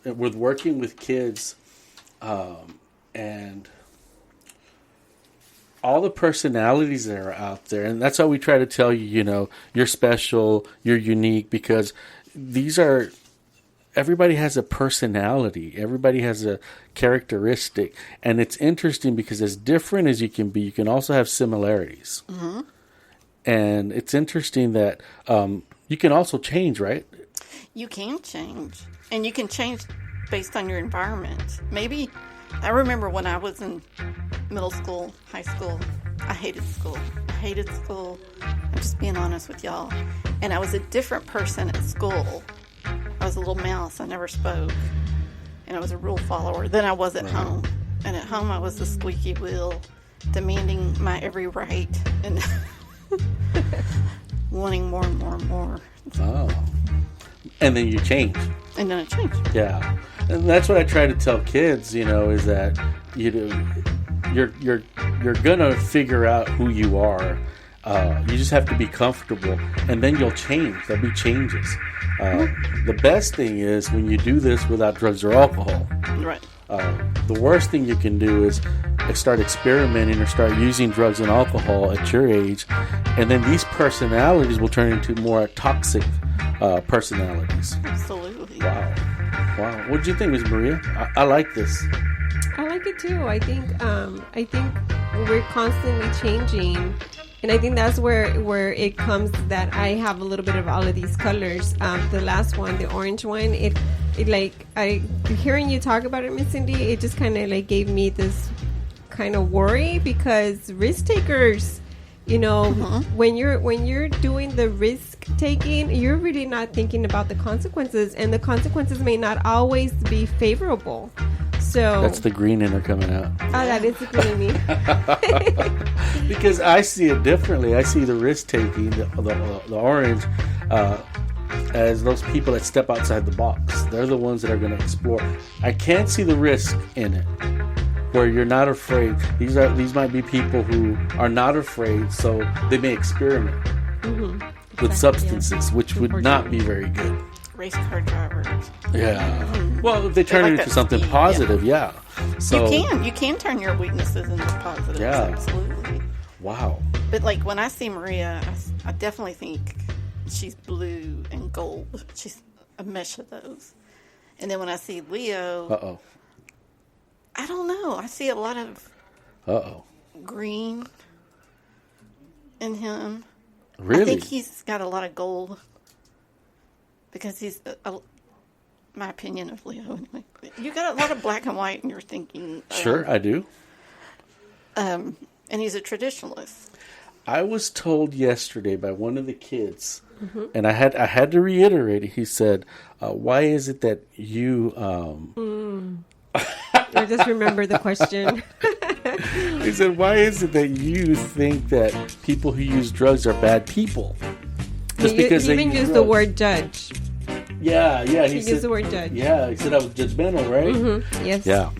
with working with kids, and all the personalities that are out there, and that's how we try to tell you, you're special, you're unique, because everybody has a personality, everybody has a characteristic, and it's interesting because as different as you can be, you can also have similarities. Mm-hmm. And it's interesting that you can also change, right? You can change, and you can change based on your environment. Maybe, I remember when I was in middle school, high school, I hated school. I'm just being honest with y'all. And I was a different person at school. I was a little mouse. I never spoke. And I was a rule follower. Then I was at home. And at home I was the squeaky wheel, demanding my every right and wanting more and more and more. Oh. And then you change. And then it changed. Yeah. And that's what I try to tell kids, is that you're gonna figure out who you are. You just have to be comfortable, and then you'll change. There'll be changes. The best thing is when you do this without drugs or alcohol. Right. The worst thing you can do is start experimenting or start using drugs and alcohol at your age, and then these personalities will turn into more toxic personalities. Absolutely. Wow. What did you think, Ms. Maria? I like this. I like it too. I think we're constantly changing, and I think that's where it comes that I have a little bit of all of these colors. The last one, the orange one, hearing you talk about it, Miss Cindy, it just kind of like gave me this kind of worry, because risk takers, when you're doing the risk taking, you're really not thinking about the consequences, and the consequences may not always be favorable. So that's the green in her coming out. Oh, that is the green in me. Because I see it differently. I see the risk taking, the orange, as those people that step outside the box. They're the ones that are going to explore. I can't see the risk in it, where you're not afraid. These might be people who are not afraid, so they may experiment with substances, which would not be very good. Race car drivers. Yeah. Well, if they turn it into something positive, yeah. So you can turn your weaknesses into positives. Yeah. Absolutely. Wow. But like when I see Maria, I definitely think she's blue and gold. She's a mesh of those. And then when I see Leo, I don't know. I see a lot of green in him. Really? I think he's got a lot of gold. Because he's, my opinion of Leo, anyway. You got a lot of black and white in your thinking. Sure, I do. And he's a traditionalist. I was told yesterday by one of the kids, and I had to reiterate it. He said, "Why is it that you?" I just remember the question. He said, "Why is it that you think that people who use drugs are bad people?" Just because he even used the word judge. Yeah. He used the word judge. Yeah, he said I was judgmental, right? Mm-hmm. Yes. Yeah.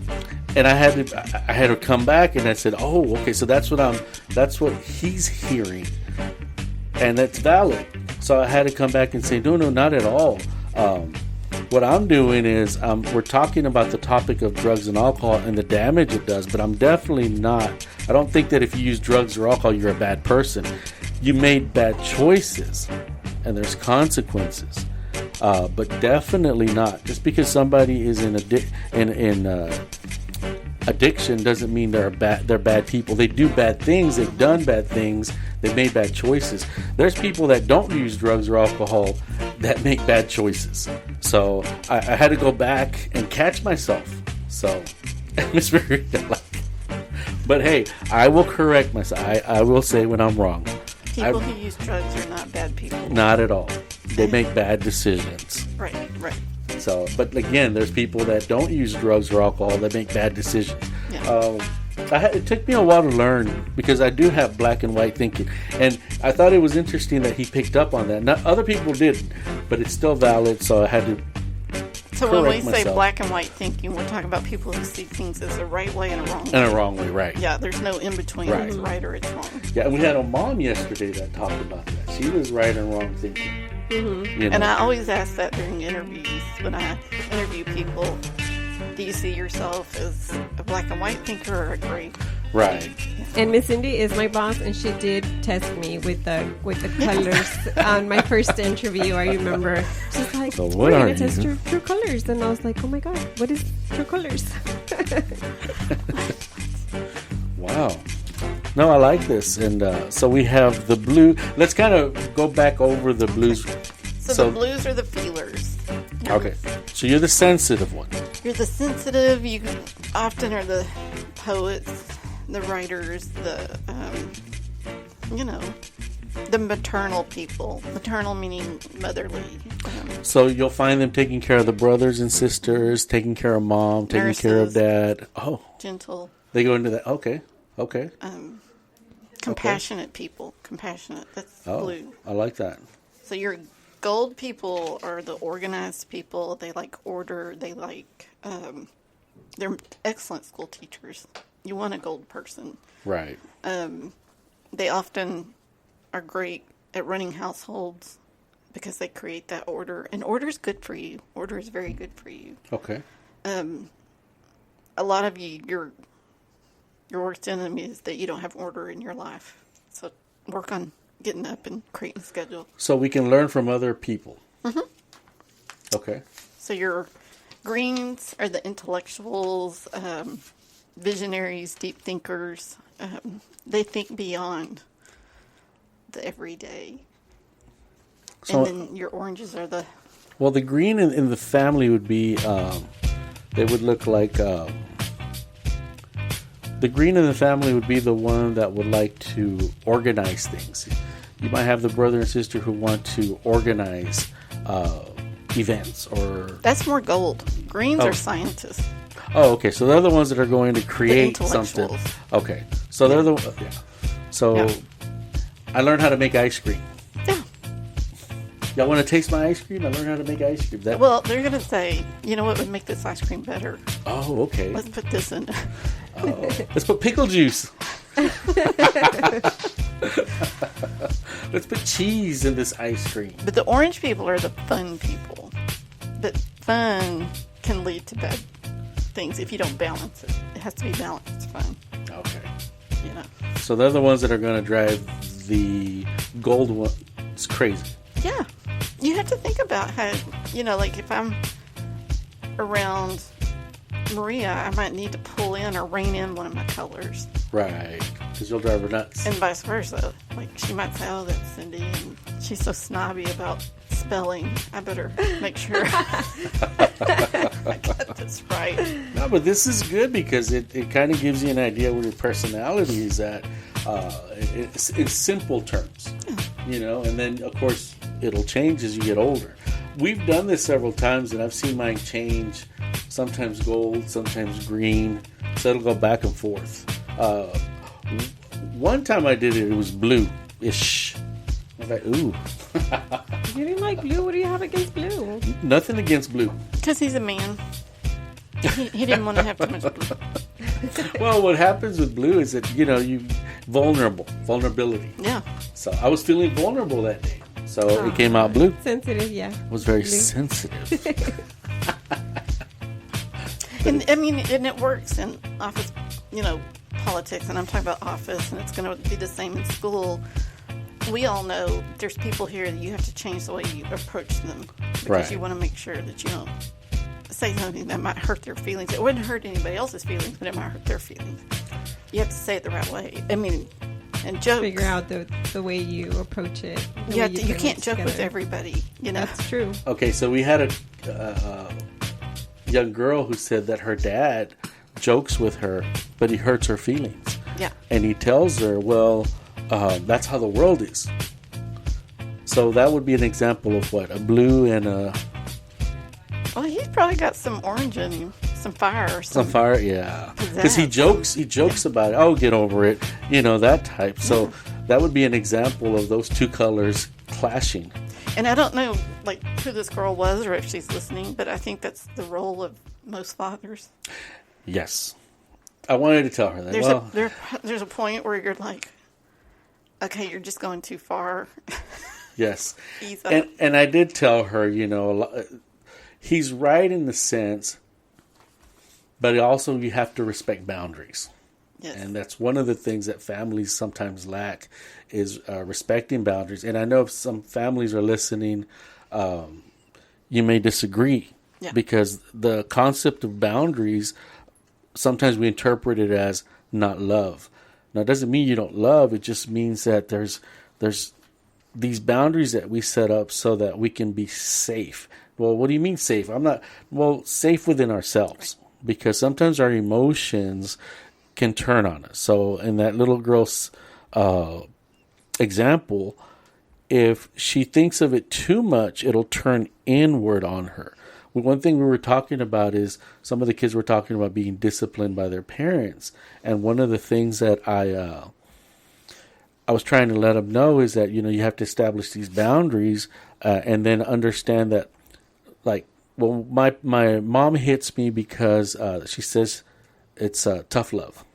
And I had to come back, and I said, "Oh, okay. So that's what he's hearing, and that's valid." So I had to come back and say, "No, not at all. What I'm doing is we're talking about the topic of drugs and alcohol and the damage it does, but I'm definitely not. I don't think that if you use drugs or alcohol, you're a bad person. You made bad choices, and there's consequences." But definitely not. Just because somebody is in addiction doesn't mean they're bad people. They do bad things. They've done bad things. They've made bad choices. There's people that don't use drugs or alcohol that make bad choices. So I had to go back and catch myself. So it's very but hey, I will correct myself. I will say when I'm wrong. People who use drugs are not bad people. Not at all. They make bad decisions. Right. So, but again, there's people that don't use drugs or alcohol that make bad decisions. Yeah. It took me a while to learn because I do have black and white thinking, and I thought it was interesting that he picked up on that. Not other people didn't, but it's still valid. So I had to. So when we say black and white thinking, we're talking about people who see things as a right way and a wrong way. And a wrong way, right. Yeah, there's no in-between. Right. It's right or it's wrong. Yeah, and we had a mom yesterday that talked about that. She was right and wrong thinking. Mm-hmm. And I always ask that during interviews when I interview people. Do you see yourself as a black and white thinker or a gray? Right. And Miss Cindy is my boss, and she did test me with the colors on my first interview. I remember she's like, So what "We're are gonna test you?" your true colors," and I was like, "Oh my god, what is true colors?" Wow. No, I like this. And so we have the blue. Let's kind of go back over the blues. So the blues are the feelers. Okay. So you're the sensitive one. You're the sensitive. You often are the poets, the writers, the the maternal people. Maternal meaning motherly. So you'll find them taking care of the brothers and sisters, taking care of mom, taking care of Nurses. dad. Oh, Gentle, they go into that. Okay. Okay. compassionate people. Compassionate. That's Oh, blue. I like that. So your gold people are the organized people. They like order. They like. They're excellent school teachers. You want a gold person. Right. They often are great at running households because they create that order. And order is good for you. Order is very good for you. Okay. A lot of you, your worst enemy is that you don't have order in your life. So work on getting up and creating a schedule. So we can learn from other people. Mm-hmm. Okay. So your greens are the intellectuals, visionaries, deep thinkers. They think beyond the everyday. So, and then your oranges are the... well, the green in the family would be, they would look like, the green in the family would be the one that would like to organize things. You might have the brother and sister who want to organize events or... That's more gold. Greens Oh. are scientists. Oh, okay. So they're the ones that are going to create something. intellectuals. Okay. So they're the... Yeah. So Yeah. I learned how to make ice cream. Yeah. Y'all want to taste my ice cream? I learned how to make ice cream. That... Well, they're going to say, you know what would make this ice cream better? Oh, okay. Let's put this in. Let's put pickle juice. Let's put cheese in this ice cream. But the orange people are the fun people. But fun can lead to bad things if you don't balance it. It has to be balanced fun, Okay. you know. So they're the ones that are going to drive the gold ones crazy. Yeah. You have to think about how, like if I'm around Maria, I might need to pull in or rein in one of my colors. Right. Because you'll drive her nuts. And vice versa. Like she might say, oh, that's Cindy, and she's so snobby about spelling. I better make sure I got this right. No, but this is good because it kind of gives you an idea where your personality is at in simple terms. And then, of course, it'll change as you get older. We've done this several times, and I've seen mine change, sometimes gold, sometimes green, so it'll go back and forth. One time I did it, it was blue-ish. I was like, ooh. You didn't like blue? What do you have against blue? Nothing against blue. Because he's a man. He didn't want to have too much blue. Well, what happens with blue is that, you vulnerability. Yeah. So I was feeling vulnerable that day. So it came out blue. Sensitive, yeah. It was very sensitive. And it works in office, politics, and I'm talking about office, and it's going to be the same in school. We all know there's people here that you have to change the way you approach them because Right. you want to make sure that you don't say something that might hurt their feelings. It wouldn't hurt anybody else's feelings, but it might hurt their feelings. You have to say it the right way. And jokes. Figure out the way you approach it. the way You bring can't it joke with together. everybody. That's true. Okay, so we had a young girl who said that her dad jokes with her, but he hurts her feelings. Yeah. And he tells her, well, that's how the world is. So that would be an example of what? A blue and a... Well, he's probably got some orange in him, some fire, or Some fire, yeah. Because he Pizzazz. jokes about it. Oh, get over it. That type. So that would be an example of those two colors clashing. And I don't know, who this girl was or if she's listening, but I think that's the role of most fathers. Yes. I wanted to tell her that. There's a point where you're like, okay, you're just going too far. Yes. Ease up. And I did tell her, he's right in the sense but also you have to respect boundaries. Yes. And that's one of the things that families sometimes lack is respecting boundaries. And I know if some families are listening, you may disagree because the concept of boundaries, sometimes we interpret it as not love. Now, it doesn't mean you don't love. It just means that there's these boundaries that we set up so that we can be safe. Well, what do you mean safe? Safe within ourselves, because sometimes our emotions can turn on us. So in that little girl's example, if she thinks of it too much, it'll turn inward on her. One thing we were talking about is some of the kids were talking about being disciplined by their parents. And one of the things that I was trying to let them know is that, you have to establish these boundaries and then understand that, my mom hits me because she says it's tough love.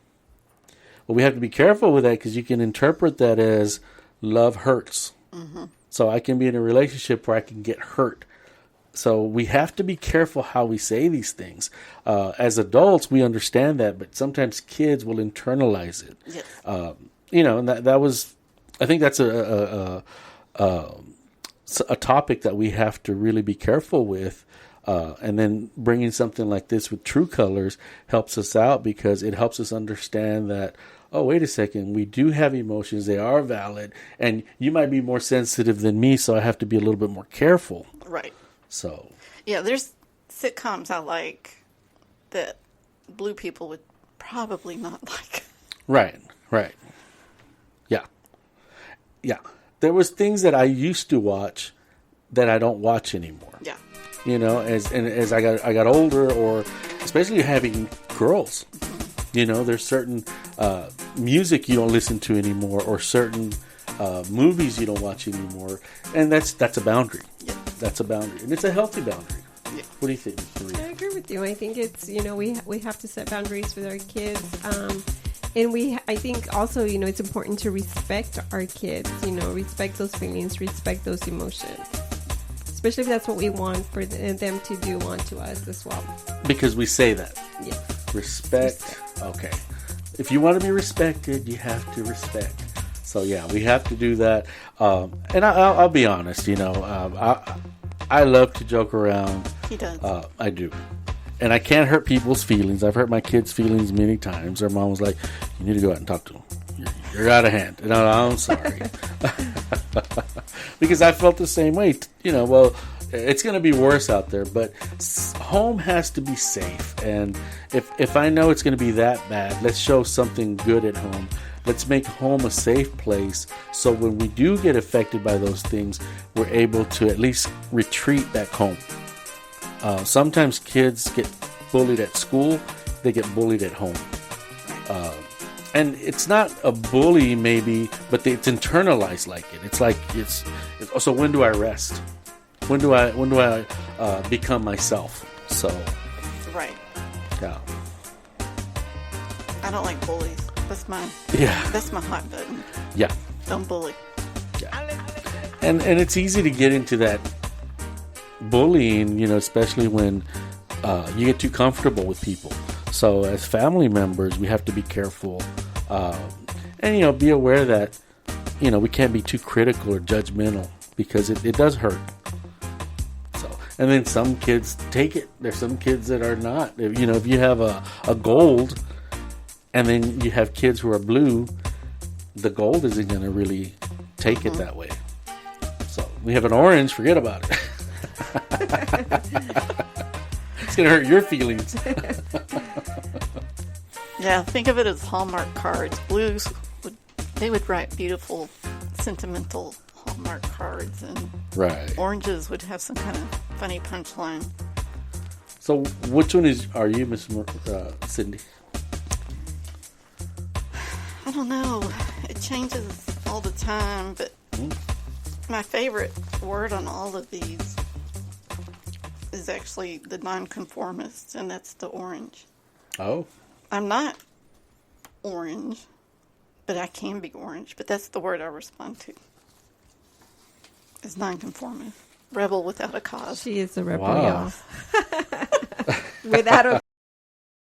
Well, we have to be careful with that because you can interpret that as love hurts. Mm-hmm. So I can be in a relationship where I can get hurt. So we have to be careful how we say these things. As adults, we understand that, but sometimes kids will internalize it. Yes. And that was, I think that's a topic that we have to really be careful with. And then bringing something like this with True Colors helps us out because it helps us understand that, oh, wait a second, we do have emotions. They are valid. And you might be more sensitive than me, so I have to be a little bit more careful. Right. So. Yeah, there's sitcoms I like that blue people would probably not like. Right. Yeah. There was things that I used to watch that I don't watch anymore. Yeah. As I got older, or especially having girls, there's certain music you don't listen to anymore, or certain movies you don't watch anymore, and that's a boundary. Yeah. That's a boundary, and it's a healthy boundary. Yeah. What do you think, Maria? I agree with you. I think it's we have to set boundaries with our kids. And I think also, it's important to respect our kids, respect those feelings, respect those emotions. Especially if that's what we want for them to do onto us as well. Because we say that. Yes. Respect. Okay. If you want to be respected, you have to respect. So, yeah, we have to do that. And I'll be honest, I love to joke around. He does. I do. And I can't hurt people's feelings. I've hurt my kids' feelings many times. Their mom was like, you need to go out and talk to them. You're out of hand. And I'm sorry. Because I felt the same way. It's going to be worse out there. But home has to be safe. And if I know it's going to be that bad, let's show something good at home. Let's make home a safe place. So when we do get affected by those things, we're able to at least retreat back home. Sometimes kids get bullied at school. They get bullied at home. And it's not a bully maybe, but it's internalized like it. It's like, so when do I rest? When do I become myself? So. Right. Yeah. I don't like bullies. That's my hot button. Yeah. Don't bully. Yeah. And it's easy to get into that bullying, especially when you get too comfortable with people. So as family members, we have to be careful and be aware that we can't be too critical or judgmental because it does hurt. So, and then some kids take it. There's some kids that are not. If you have a gold and then you have kids who are blue, the gold isn't going to really take it that way. So we have an orange, forget about it. It's going to hurt your feelings. Yeah, think of it as Hallmark cards. Blues would write beautiful, sentimental Hallmark cards, and right. Oranges would have some kind of funny punchline. So, which one are you, Miss Cindy? I don't know. It changes all the time, but my favorite word on all of these is actually the nonconformist, and that's the orange. Oh. I'm not orange, but I can be orange. But that's the word I respond to. Is nonconformist. Rebel without a cause. She is a rebel, wow. y'all. Without a